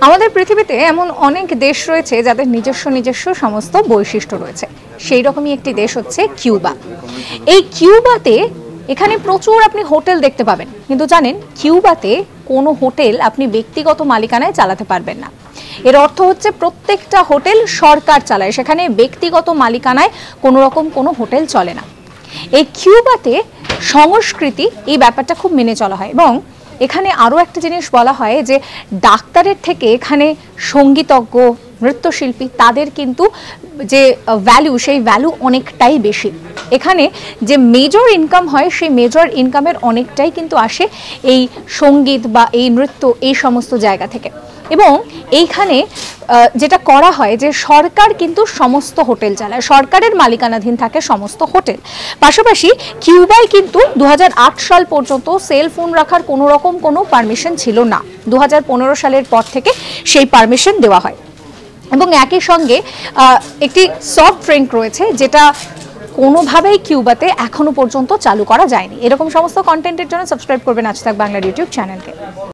আমাদের পৃথিবীতে এমন অনেক দেশ রয়েছে যাদের নিজস্ব সমস্ত বৈশিষ্ট্য রয়েছে। সেই রকমই একটি দেশ হচ্ছে কিউবা। এই কিউবাতে এখানে প্রচুর আপনি হোটেল দেখতে পাবেন, কিন্তু জানেন কিউবাতে কোনো হোটেল আপনি ব্যক্তিগত মালিকানায় চালাতে পারবেন না। এর অর্থ হচ্ছে প্রত্যেকটা হোটেল সরকার চালায়, সেখানে ব্যক্তিগত মালিকানায় কোনো রকম কোনো হোটেল চলে না। এই কিউবাতে সংস্কৃতি এই ব্যাপারটা খুব মেনে চলা হয়, এবং এখানে আরও একটা জিনিস বলা হয় যে ডাক্তারের থেকে এখানে সঙ্গীতজ্ঞ, নৃত্যশিল্পী তাদের কিন্তু যে ভ্যালু, সেই ভ্যালু অনেকটাই বেশি। এখানে যে মেজর ইনকাম হয় সেই মেজর ইনকামের অনেকটাই কিন্তু আসে এই সঙ্গীত বা এই নৃত্য, এই সমস্ত জায়গা থেকে। এবং এইখানে যেটা করা হয় যে সরকার কিন্তু সমস্ত হোটেল চালায়, সরকারের মালিকানাধীন থাকে সমস্ত হোটেল। পাশাপাশি কিউবায় কিন্তু 2008 সাল পর্যন্ত সেল ফোন রাখার কোনো রকম কোনো পারমিশন ছিল না। 2015 সালের পর থেকে সেই পারমিশন দেওয়া হয়। এবং একই সঙ্গে একটি সফট ড্রিঙ্ক রয়েছে যেটা কোনোভাবেই কিউবাতে এখনো পর্যন্ত চালু করা যায়নি। এরকম সমস্ত কন্টেন্টের জন্য সাবস্ক্রাইব করবেন আজ তাক বাংলার ইউটিউব চ্যানেলকে।